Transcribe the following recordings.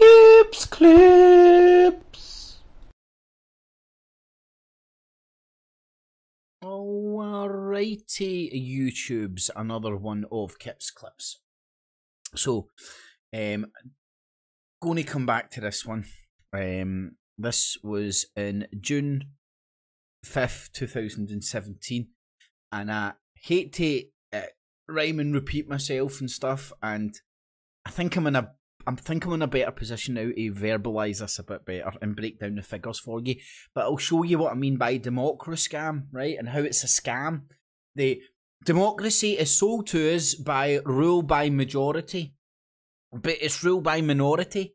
Clips, clips. Alrighty, YouTube's another one of Kip's clips. So, going to come back to this one. This was in June 5th, 2017, and I hate to rhyme and repeat myself and stuff, and I think I'm in a better position now to verbalise this a bit better and break down the figures for you. But I'll show you what I mean by DEMOCRA-SCAM, right? And how it's a scam. The democracy is sold to us by rule by majority, but it's rule by minority.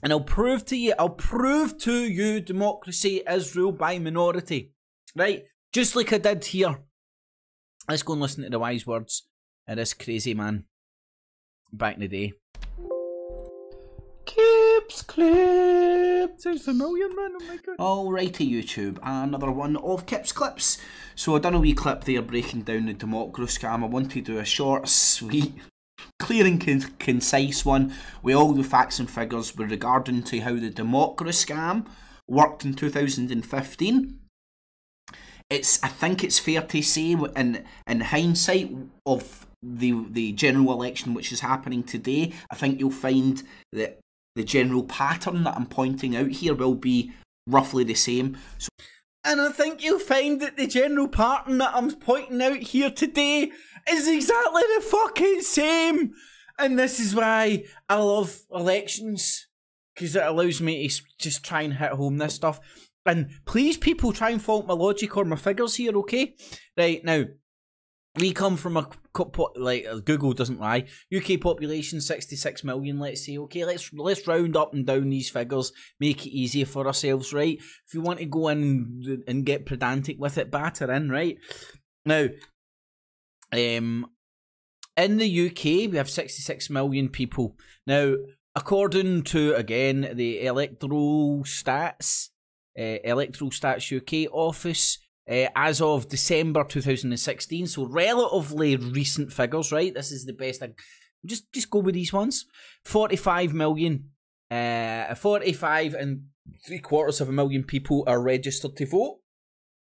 And I'll prove to you democracy is ruled by minority. Right? Just like I did here. Let's go and listen to the wise words of this crazy man back in the day. Kip's clip. Sounds familiar, man. Oh my god. Alrighty, YouTube. Another one of Kip's clips. So I done a wee clip there breaking down the DEMOCRA-SCAM. I want to do a short, sweet, clear and concise one with all the facts and figures with regarding to how the DEMOCRA-SCAM worked in 2015. I think it's fair to say, in hindsight of the general election which is happening today, I think you'll find that the general pattern that I'm pointing out here will be roughly the same. And I think you'll find that the general pattern that I'm pointing out here today is exactly the fucking same. And this is why I love elections, because it allows me to just try and hit home this stuff. And please, people, try and fault my logic or my figures here, okay? Right, now, we come from a, like, Google doesn't lie, UK population 66 million, let's say, okay? Let's round up and down these figures, make it easier for ourselves, right? If you want to go in and get pedantic with it, batter in, right? Now, in the UK, we have 66 million people. Now, according to, again, the Electoral Stats UK office, as of December 2016, so relatively recent figures, right? This is the best. Just go with these ones. 45 million, 45 and 3/4 of a million people are registered to vote,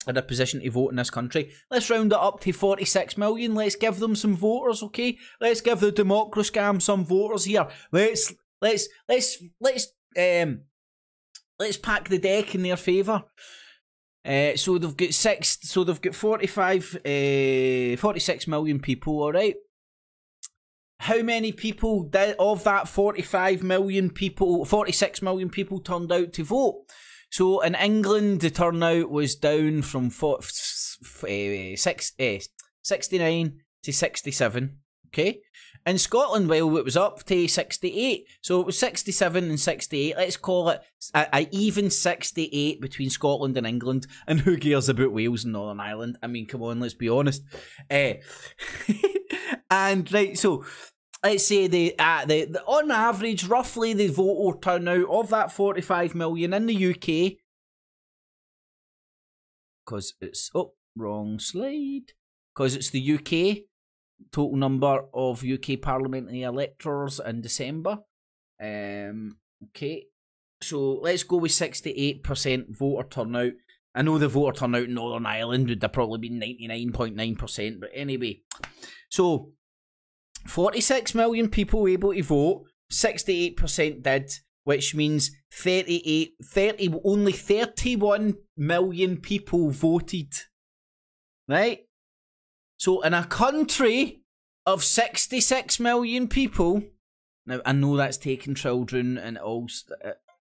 in a position to vote in this country. Let's round it up to 46 million. Let's give them some voters, okay? Let's give the DEMOCRA-SCAM some voters here. Let's pack the deck in their favour. So they've got 46 million people, alright? How many people of that 46 million people turned out to vote? So in England, the turnout was down from 69 to 67, okay? In Scotland, well, it was up to 68. So it was 67 and 68. Let's call it a even 68 between Scotland and England. And who cares about Wales and Northern Ireland? I mean, come on, let's be honest. And right, so let's say the on average, roughly the voter turnout of that 45 million in the UK, because it's wrong slide, because it's the UK. Total number of UK parliamentary electors in December. Okay, so let's go with 68% voter turnout. I know the voter turnout in Northern Ireland would have probably been 99.9%, but anyway. So, 46 million people able to vote, 68% did, which means only 31 million people voted. Right? So in a country of 66 million people, now I know that's taking children and all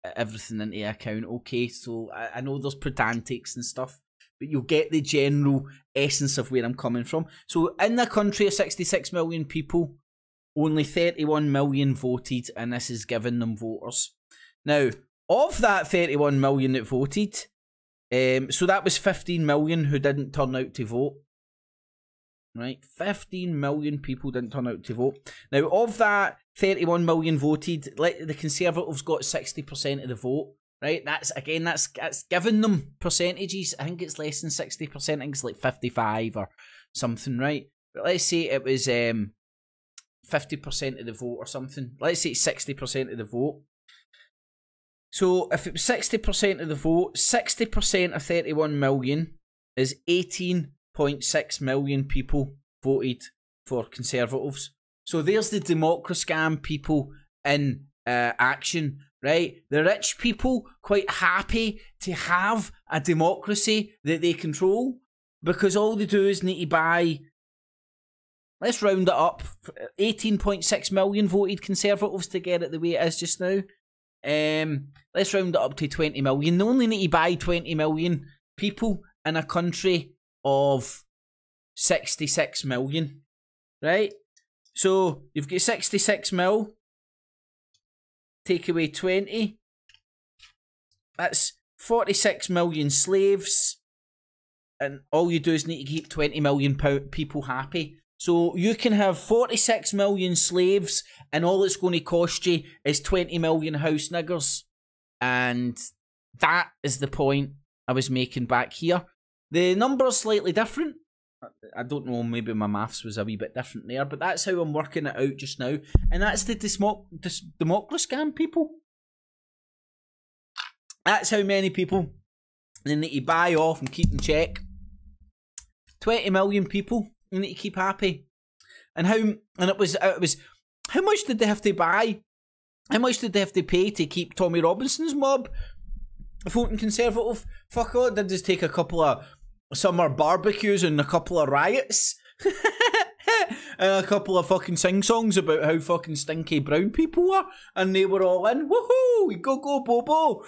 everything into account, okay, so I know there's pedantics and stuff, but you'll get the general essence of where I'm coming from. So in a country of 66 million people, only 31 million voted, and this is giving them voters. Now, of that 31 million that voted, so that was 15 million who didn't turn out to vote. Right, 15 million people didn't turn out to vote. Now, of that 31 million voted, the Conservatives got 60% of the vote. Right, that's giving them percentages. I think it's less than 60%. I think it's like 55 or something. Right, but let's say it was 50% of the vote or something. Let's say 60% of the vote. So if it was 60% of the vote, 60% of 31 million is 18.6 million people voted for Conservatives. So there's the DEMOCRA-SCAM people in action, right? The rich people quite happy to have a democracy that they control, because all they do is need to buy, let's round it up, 18.6 million voted Conservatives to get it the way it is just now. Let's round it up to 20 million. They only need to buy 20 million people in a country of 66 million, right? So you've got 66 mil, take away 20, that's 46 million slaves, and all you do is need to keep 20 million people happy. So you can have 46 million slaves, and all it's going to cost you is 20 million house niggers. And that is the point I was making back here. The number's slightly different. I don't know, maybe my maths was a wee bit different there, but that's how I'm working it out just now. And that's the DEMOCRA-SCAM people. That's how many people they need to buy off and keep in check. 20 million people you need to keep happy. And it was how much did they have to buy? How much did they have to pay to keep Tommy Robinson's mob voting Conservative? Fuck all, they just take a couple of summer barbecues and a couple of riots. And a couple of fucking sing-songs about how fucking stinky brown people were, and they were all in. Woohoo! Go, go, Bobo!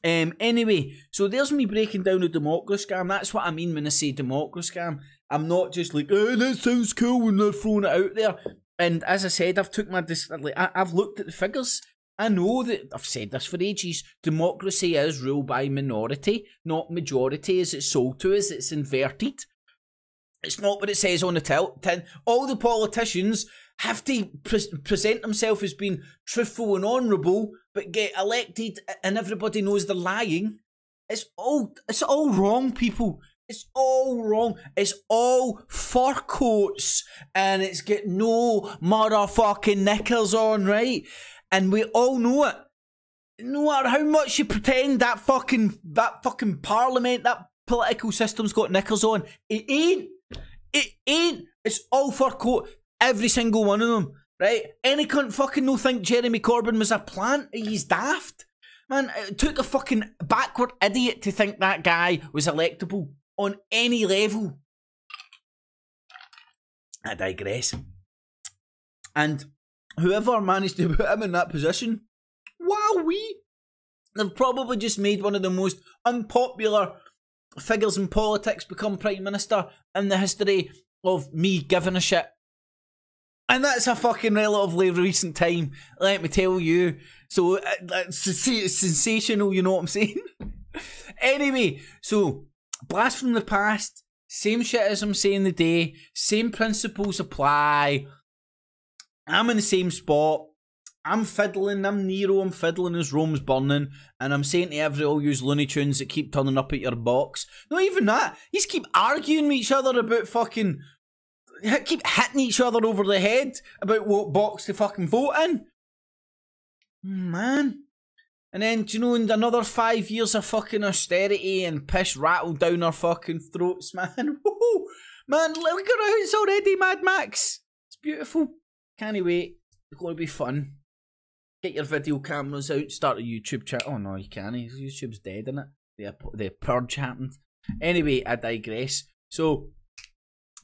Anyway, so there's me breaking down the DEMOCRA-SCAM. That's what I mean when I say DEMOCRA-SCAM. I'm not just like, oh, that sounds cool when they're throwing it out there. And as I said, I've looked at the figures. I know that, I've said this for ages, democracy is ruled by minority, not majority as it's sold to us. It's inverted. It's not what it says on the tin. All the politicians have to present themselves as being truthful and honourable, but get elected and everybody knows they're lying. It's all wrong, people. It's all wrong. It's all fur coats and it's got no motherfucking knickers on, right? And we all know it. No matter how much you pretend that fucking parliament, that political system's got knickers on, it ain't. It ain't. It's all fur coat. Every single one of them, right? Any cunt fucking no think Jeremy Corbyn was a plant. He's daft. Man, it took a fucking backward idiot to think that guy was electable on any level. I digress. And whoever managed to put him in that position, wowee, they've probably just made one of the most unpopular figures in politics become Prime Minister in the history of me giving a shit. And that's a fucking relatively recent time, let me tell you. So, it's sensational, you know what I'm saying? Anyway, so, blast from the past, same shit as I'm saying today, same principles apply. I'm in the same spot. I'm fiddling, I'm Nero, I'm fiddling as Rome's burning, and I'm saying to all you Looney Tunes that keep turning up at your box, not even that, you just keep arguing with each other about fucking, keep hitting each other over the head about what box to fucking vote in. Man. And then, do you know, in another 5 years of fucking austerity and piss rattled down our fucking throats, man. Woohoo! Man, look at how it's already Mad Max. It's beautiful. Can't wait. It's going to be fun. Get your video cameras out, start a YouTube channel. Oh no, you can't. YouTube's dead, isn't it? The purge happened. Anyway, I digress. So,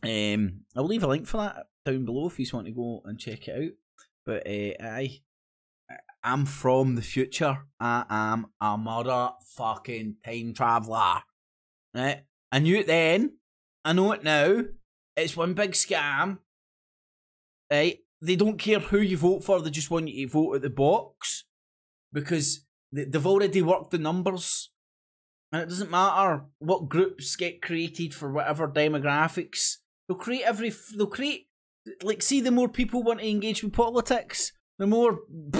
I'll leave a link for that down below if you want to go and check it out. But I'm from the future. I am a motherfucking time traveller. Right? I knew it then. I know it now. It's one big scam. Right? They don't care who you vote for, they just want you to vote at the box. Because they've already worked the numbers. And it doesn't matter what groups get created for whatever demographics. They'll create, like, see, the more people want to engage with politics, the more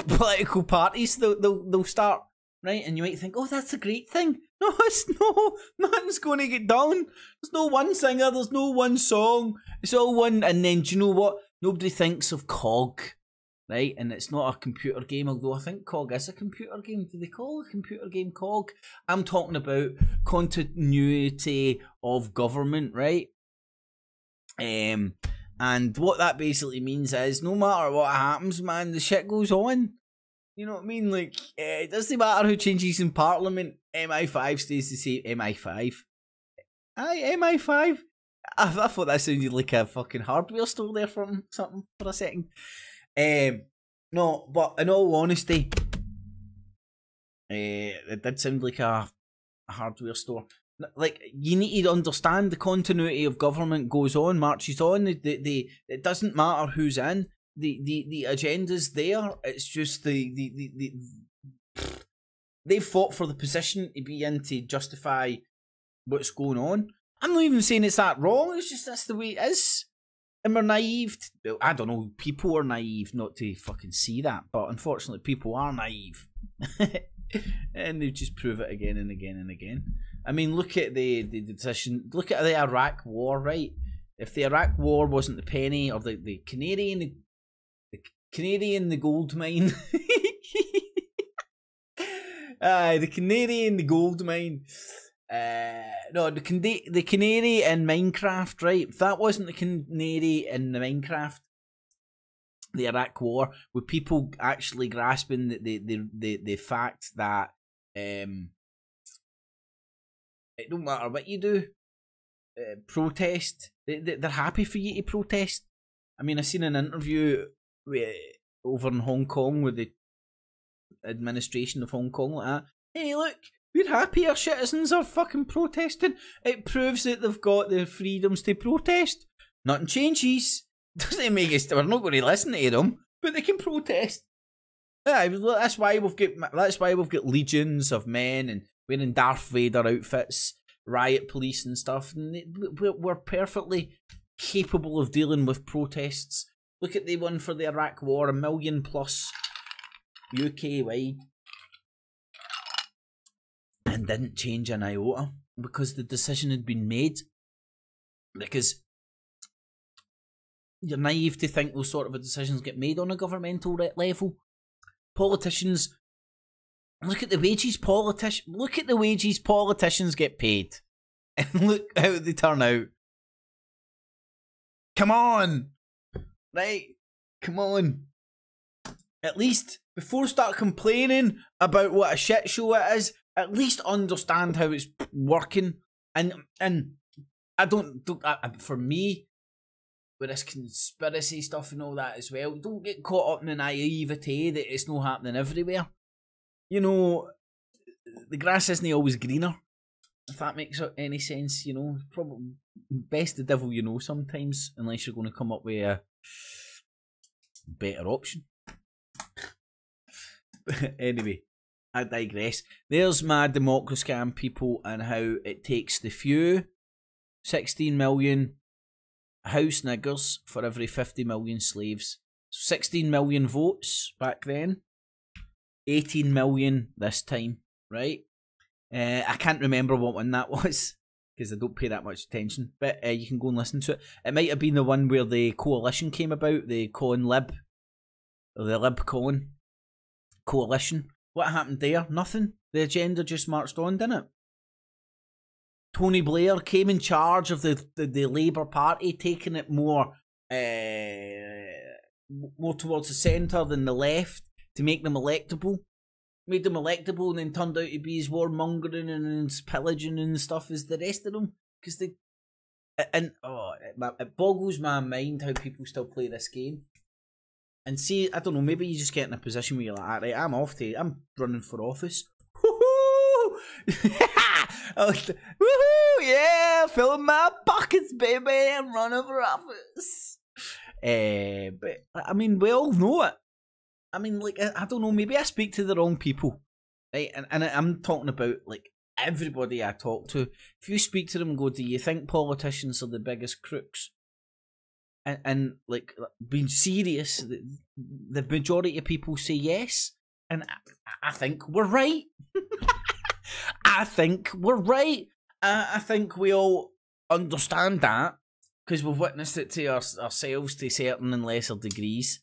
political parties they'll start. right? And you might think, oh, that's a great thing. No, it's no, nothing's going to get done. There's no one singer, there's no one song. It's all one, and then, do you know what? Nobody thinks of COG, right? And it's not a computer game, although I think COG is a computer game. Do they call a computer game COG? I'm talking about continuity of government, right? And what that basically means is, no matter what happens, man, the shit goes on. You know what I mean? Like, it doesn't matter who changes in Parliament. MI5 stays the same. MI5. Aye, MI5. I thought that sounded like a fucking hardware store there from something for a second. No, but in all honesty, it did sound like a hardware store. Like, you need to understand the continuity of government goes on, marches on. It doesn't matter who's in. The agenda's there. It's just they fought for the position to be in to justify what's going on. I'm not even saying it's that wrong. It's just that's the way it is. And we're naive. Well, I don't know. People are naive not to fucking see that. But unfortunately, people are naive. And they just prove it again and again and again. I mean, look at the decision. Look at the Iraq war, right? If the Iraq war wasn't the penny or the canary in the gold mine. The canary in the gold mine. No, the canary in Minecraft, right? If that wasn't the canary in the Minecraft, the Iraq war, with people actually grasping the fact that it don't matter what you do, protest. They're happy for you to protest. I mean, I seen an interview over in Hong Kong with the administration of Hong Kong like that. Hey, look, we're happy our citizens are fucking protesting. It proves that they've got the freedoms to protest. Nothing changes. Doesn't make us. We're not going to listen to them, but they can protest. Yeah, that's why we've got legions of men and wearing Darth Vader outfits, riot police and stuff. And we're perfectly capable of dealing with protests. Look at the one for the Iraq war, 1 million plus UK wide, and didn't change an iota because the decision had been made. Because you're naive to think those sort of decisions get made on a governmental level. Politicians, look at the wages politicians get paid, and look how they turn out. Come on, right? Come on. At least before start complaining about what a shit show it is, at least understand how it's working. And I don't for me, with this conspiracy stuff and all that as well, don't get caught up in the naivety that it's not happening everywhere. You know, the grass isn't always greener, if that makes any sense. You know, probably best the devil you know sometimes, unless you're going to come up with a better option. Anyway, I digress. There's my DEMOCRA-SCAM, people, and how it takes the few, 16 million house niggers for every 50 million slaves. 16 million votes back then, 18 million this time, right? I can't remember what one that was, because I don't pay that much attention, but you can go and listen to it. It might have been the one where the coalition came about, the Con Lib, or the Lib Con coalition. What happened there? Nothing. The agenda just marched on, didn't it? Tony Blair came in charge of the Labour Party, taking it more towards the centre than the left to make them electable. Made them electable and then turned out to be as warmongering and as pillaging and stuff as the rest of them. Because they... And, it boggles my mind how people still play this game. And see, I don't know, maybe you just get in a position where you're like, right, I'm running for office. Woohoo! Woohoo! Yeah, filling my pockets, baby, I'm running for office. But, I mean, we all know it. I mean, like, I don't know, maybe I speak to the wrong people, right? And I'm talking about, like, everybody I talk to. If you speak to them and go, do you think politicians are the biggest crooks? And like, being serious, the majority of people say yes. And I think we're right. I think we're right. I think we all understand that because we've witnessed it to ourselves to certain and lesser degrees.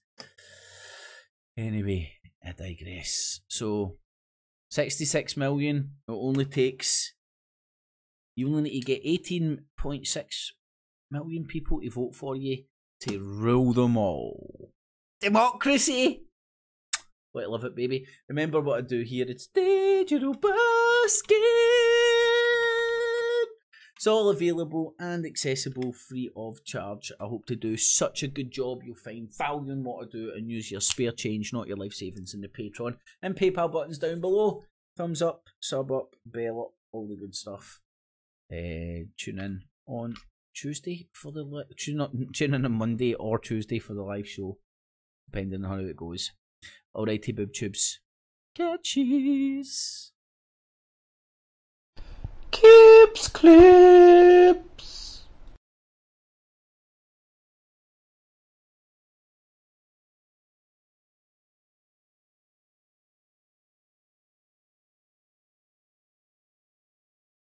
Anyway, I digress. So, 66 million, it only takes... You only need to get 18.6 million people to vote for you to rule them all. Democracy! Let love it, baby. Remember what I do here. It's digital basket. It's all available and accessible free of charge. I hope to do such a good job you'll find value in what I do and use your spare change, not your life savings, in the Patreon and PayPal buttons down below. Thumbs up, sub up, bell up, all the good stuff. Tune in on Tuesday for the tune in on Monday or Tuesday for the live show, depending on how it goes. Alrighty, boob tubes. Catchies. Kips clips.